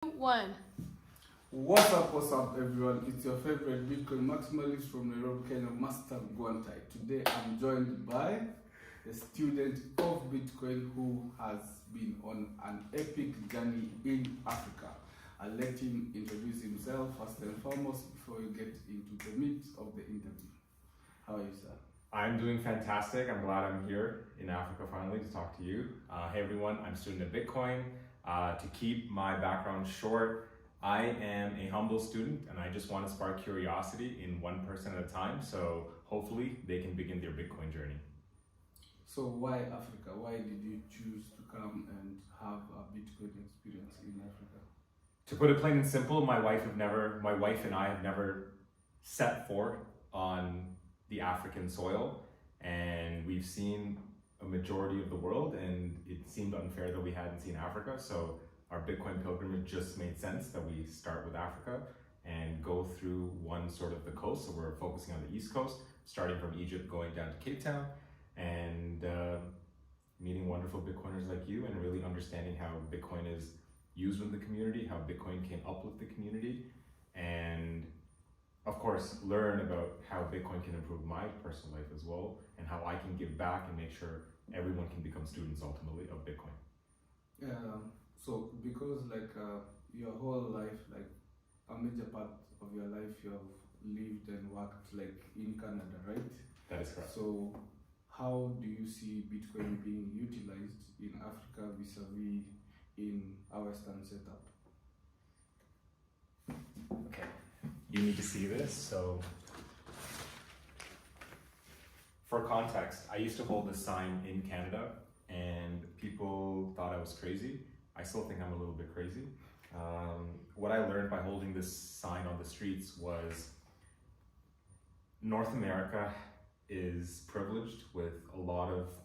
One. What's up, everyone? It's your favorite Bitcoin maximalist from Nairobi, Kenya, MasterGuantai. Today, I'm joined by a student of Bitcoin who has been on an epic journey in Africa. I'll let him introduce himself first and foremost before we get into the meat of the interview. How are you, sir? I'm doing fantastic. I'm glad I'm here in Africa finally to talk to you. Hey everyone, I'm a student of Bitcoin. To keep my background short, I am a humble student and I just want to spark curiosity in one person at a time. So hopefully they can begin their Bitcoin journey. So why Africa? Why did you choose to come and have a Bitcoin experience in Africa? To put it plain and simple, my wife and I have never set forth on the African soil, and we've seen a majority of the world, and it seemed unfair that we hadn't seen Africa. So our Bitcoin pilgrimage just made sense that we start with Africa and go through one sort of the coast. So we're focusing on the East Coast, starting from Egypt, going down to Cape Town, and meeting wonderful Bitcoiners like you, and really understanding how Bitcoin is used in the community, how Bitcoin can uplift the community, and of course, learn about how Bitcoin can improve my personal life as well, and how I can give back and make sure everyone can become students ultimately of Bitcoin. So because your whole life, a major part of your life, you have lived and worked in Canada, right? That is correct. So how do you see Bitcoin being utilized in Africa vis-a-vis in our Western setup? Okay, you need to see this. So for context, I used to hold this sign in Canada and people thought I was crazy. I still think I'm a little bit crazy. What I learned by holding this sign on the streets was North America is privileged with a lot of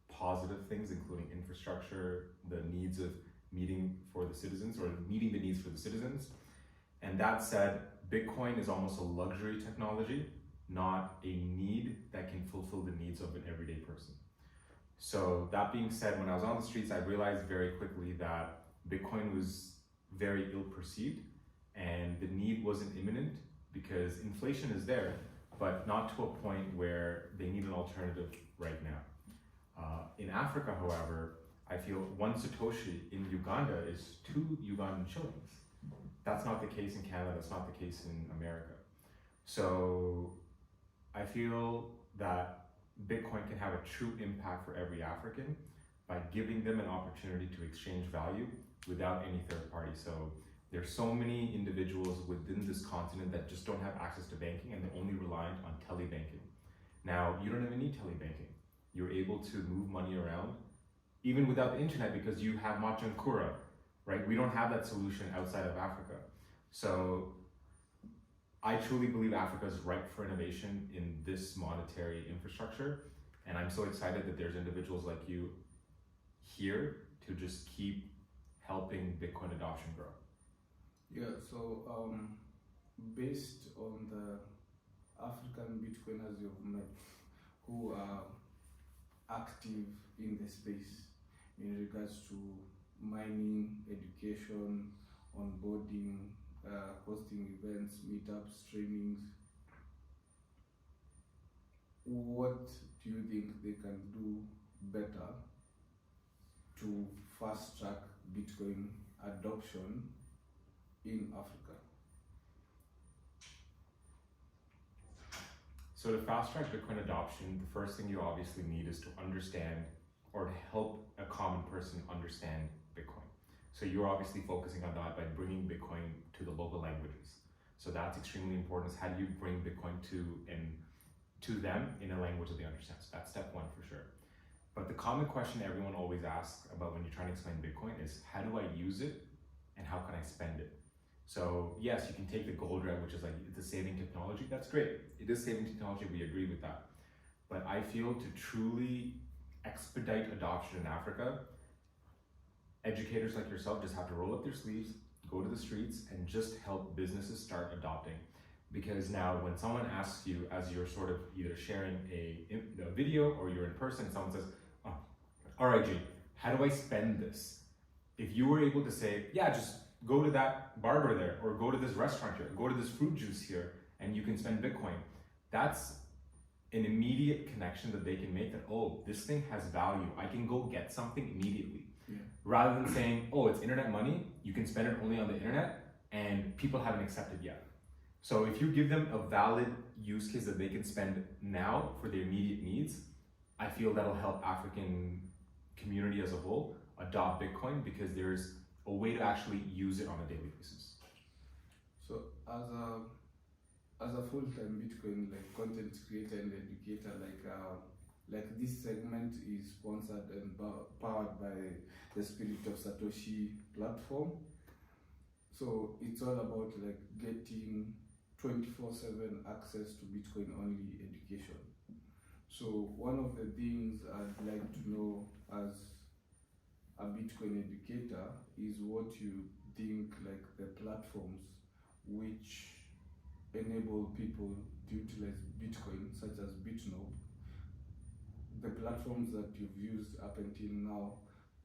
positive things, including infrastructure, the needs of meeting for the citizens, or meeting the needs for the citizens. And that said, Bitcoin is almost a luxury technology, not a need that can fulfill the needs of an everyday person. So that being said, when I was on the streets, I realized very quickly that Bitcoin was very ill perceived and the need wasn't imminent because inflation is there, but not to a point where they need an alternative right now. In Africa, however, I feel one Satoshi in Uganda is 2 Ugandan shillings. That's not the case in Canada, that's not the case in America. So I feel that Bitcoin can have a true impact for every African by giving them an opportunity to exchange value without any third party. So there's so many individuals within this continent that just don't have access to banking and they're only reliant on telebanking. Now, you don't even need telebanking. You're able to move money around even without the internet because you have Machankura, right? We don't have that solution outside of Africa. So I truly believe Africa is ripe for innovation in this monetary infrastructure. And I'm so excited that there's individuals like you here to just keep helping Bitcoin adoption grow. Yeah, so based on the African Bitcoiners you've met who are active in the space in regards to mining, education, onboarding, hosting events, meetups, trainings, what do you think they can do better to fast track Bitcoin adoption in Africa? So to fast track Bitcoin adoption, the first thing you obviously need is to understand or to help a common person understand Bitcoin. So you're obviously focusing on that by bringing Bitcoin to the local languages. So that's extremely important, is how do you bring Bitcoin to them in a language that they understand. So that's step one for sure. But the common question everyone always asks about when you're trying to explain Bitcoin is, how do I use it and how can I spend it? So yes, you can take the gold route, which is it's a saving technology. That's great. It is saving technology, we agree with that. But I feel to truly expedite adoption in Africa, educators like yourself just have to roll up their sleeves, go to the streets, and just help businesses start adopting. Because now when someone asks you, as you're sort of either sharing a video or you're in person, someone says, all right, G, how do I spend this? If you were able to say, yeah, just go to that barber there, or go to this restaurant here, go to this fruit juice here, and you can spend Bitcoin. That's an immediate connection that they can make, that, oh, this thing has value. I can go get something immediately. Yeah. Rather than saying, oh, it's internet money, you can spend it only on the internet, and people haven't accepted yet. So if you give them a valid use case that they can spend now for their immediate needs, I feel that'll help African community as a whole adopt Bitcoin, because there's a way to actually use it on a daily basis. So as a full-time Bitcoin content creator and educator, this segment is sponsored and powered by the Spirit of Satoshi platform. So it's all about getting 24/7 access to Bitcoin only education. So one of the things I'd like to know as a Bitcoin educator is what you think the platforms which enable people to utilize Bitcoin, such as BitNote, the platforms that you've used up until now,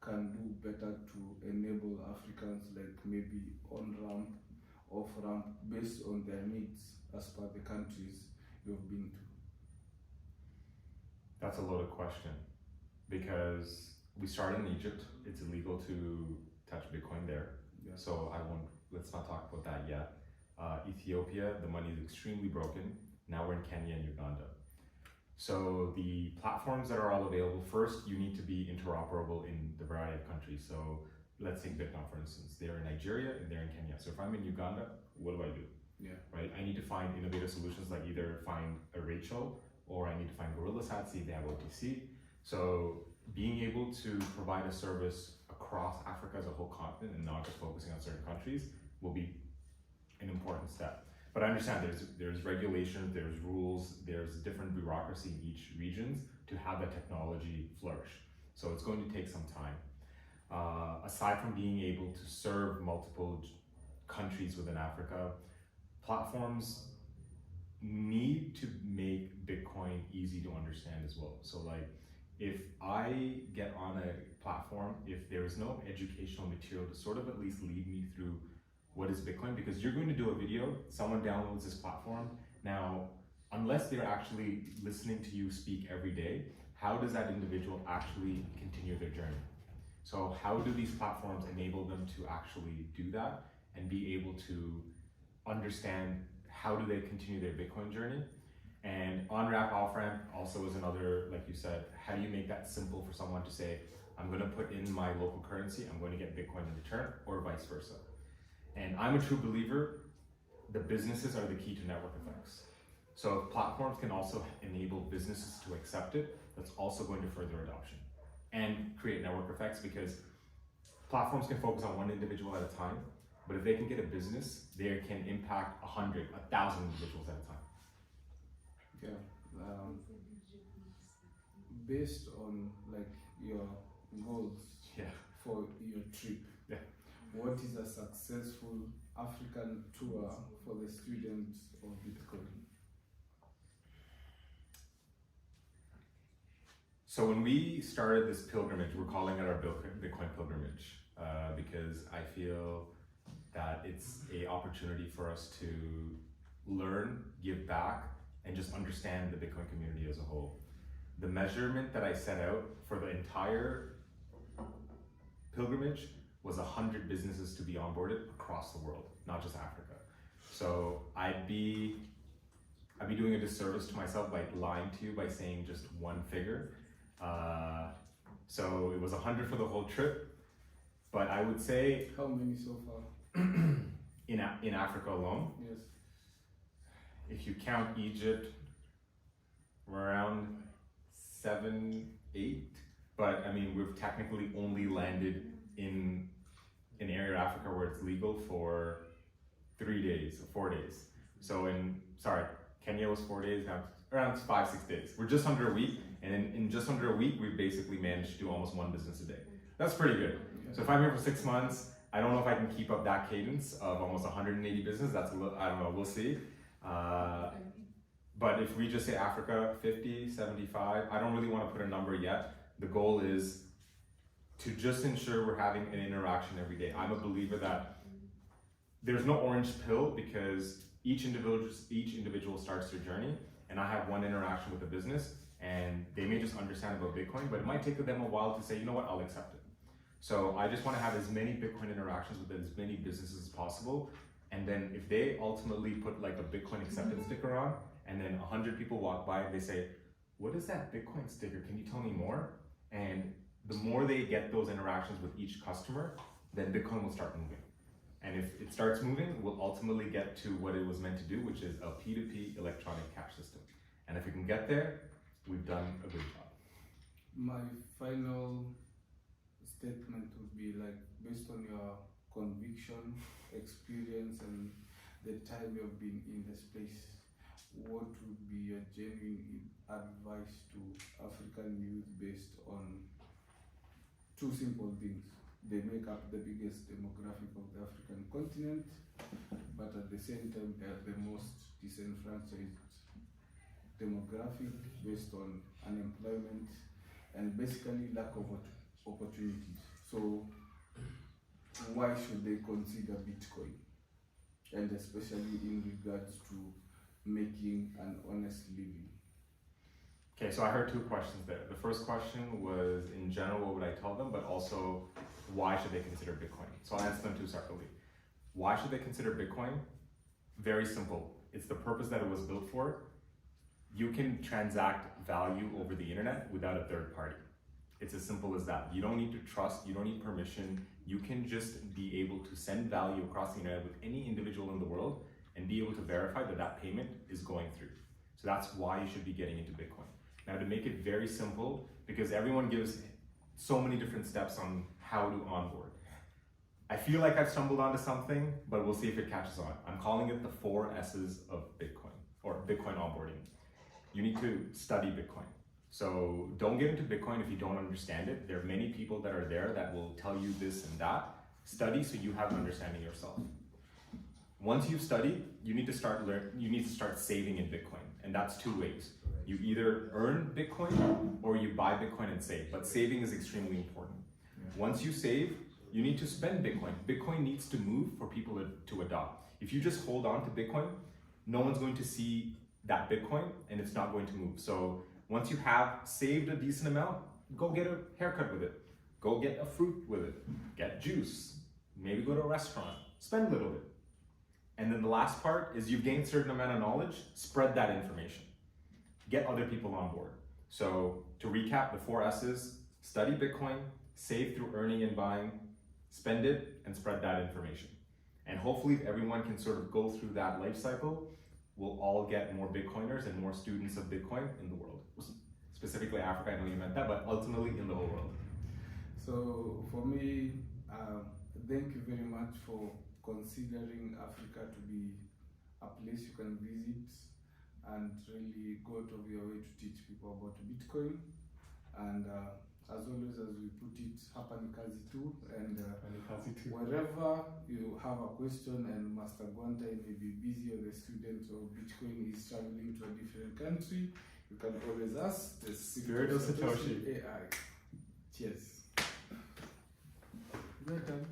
can do better to enable Africans, maybe on-ramp, off-ramp, based on their needs as per the countries you've been to? That's a loaded question, because we started in Egypt. It's illegal to touch Bitcoin there. Yeah. So let's not talk about that yet. Ethiopia, the money is extremely broken. Now we're in Kenya and Uganda. So the platforms that are all available, first, you need to be interoperable in the variety of countries. So let's take Bitcoin, for instance. They're in Nigeria and they're in Kenya. So if I'm in Uganda, what do I do? Yeah. Right? I need to find innovative solutions, like either find a Rachel, or I need to find Gorilla Sat, see if they have OTC. So being able to provide a service across Africa as a whole continent and not just focusing on certain countries will be an important step. But I understand there's regulations, there's rules, there's different bureaucracy in each region to have that technology flourish. So it's going to take some time. Aside from being able to serve multiple countries within Africa, platforms need to make Bitcoin easy to understand as well. So if I get on a platform, if there is no educational material to sort of at least lead me through what is Bitcoin, because you're going to do a video, someone downloads this platform. Now, unless they're actually listening to you speak every day, how does that individual actually continue their journey? So how do these platforms enable them to actually do that and be able to understand how do they continue their Bitcoin journey? And on-ramp, off-ramp also is another, like you said, how do you make that simple for someone to say, I'm going to put in my local currency, I'm going to get Bitcoin in return, or vice versa. And I'm a true believer, the businesses are the key to network effects. So if platforms can also enable businesses to accept it, that's also going to further adoption and create network effects, because platforms can focus on one individual at a time, but if they can get a business, they can impact 100, 1,000 individuals at a time. Yeah. Based on your goals for your trip, what is a successful African tour for the students of Bitcoin? So when we started this pilgrimage, we're calling it our Bitcoin pilgrimage, because I feel that it's an opportunity for us to learn, give back, and just understand the Bitcoin community as a whole. The measurement that I set out for the entire pilgrimage was 100 businesses to be onboarded across the world, not just Africa. So I'd be doing a disservice to myself by lying to you by saying just one figure. So it was 100 for the whole trip, but I would say... How many so far? in Africa alone? Yes. If you count Egypt, we're around 7, 8, but I mean, we've technically only landed in an area of Africa where it's legal for 3 days, 4 days. So Kenya was 4 days, now it's around 5-6 days. We're just under a week, and in just under a week, we basically managed to do almost one business a day. That's pretty good. So if I'm here for 6 months, I don't know if I can keep up that cadence of almost 180 business. That's a little, I don't know, we'll see. But if we just say Africa, 50, 75, I don't really want to put a number yet. The goal is to just ensure we're having an interaction every day. I'm a believer that there's no orange pill because each individual starts their journey, and I have one interaction with the business, and they may just understand about Bitcoin, but it might take them a while to say, you know what, I'll accept it. So I just want to have as many Bitcoin interactions with as many businesses as possible, and then if they ultimately put like a Bitcoin acceptance sticker on, and then 100 people walk by and they say, what is that Bitcoin sticker? Can you tell me more? And the more they get those interactions with each customer, then Bitcoin will start moving. And if it starts moving, we'll ultimately get to what it was meant to do, which is a P2P electronic cash system. And if we can get there, we've done a good job. My final statement would be like, based on your conviction, experience, and the time you've been in the space, what would be your genuine advice to African youth based on two simple things? They make up the biggest demographic of the African continent, but at the same time, they are the most disenfranchised demographic based on unemployment and basically lack of opportunities. So why should they consider Bitcoin? And especially in regards to making an honest living. Okay, so I heard two questions there. The first question was in general, what would I tell them, but also why should they consider Bitcoin? So I'll answer them two separately. Why should they consider Bitcoin? Very simple. It's the purpose that it was built for. You can transact value over the internet without a third party. It's as simple as that. You don't need to trust, you don't need permission. You can just be able to send value across the internet with any individual in the world and be able to verify that that payment is going through. So that's why you should be getting into Bitcoin. Now, to make it very simple, because everyone gives so many different steps on how to onboard. I feel like I've stumbled onto something, but we'll see if it catches on. I'm calling it the 4 S's of Bitcoin, or Bitcoin onboarding. You need to study Bitcoin. So don't get into Bitcoin if you don't understand it. There are many people that are there that will tell you this and that. Study so you have an understanding yourself. Once you've studied, you need to start saving in Bitcoin, and that's 2 ways. You either earn Bitcoin or you buy Bitcoin and save, but saving is extremely important. Once you save, you need to spend Bitcoin. Bitcoin needs to move for people to adopt. If you just hold on to Bitcoin, no one's going to see that Bitcoin and it's not going to move. So once you have saved a decent amount, go get a haircut with it. Go get a fruit with it. Get juice. Maybe go to a restaurant. Spend a little bit. And then the last part is you've gained a certain amount of knowledge, spread that information. Get other people on board. So to recap, the 4 S's: study Bitcoin, save through earning and buying, spend it, and spread that information. And hopefully if everyone can sort of go through that life cycle, we'll all get more Bitcoiners and more students of Bitcoin in the world. Specifically Africa, I know you meant that, but ultimately in the whole world. So for me, thank you very much for considering Africa to be a place you can visit and really go out of your way to teach people about Bitcoin. And as always, as we put it, hapa ni kazi tu, and wherever you have a question and MasterGuantai may be busy or the student of Bitcoin is traveling to a different country, you can always ask the Spirit of Satoshi AI. Cheers. Is that done?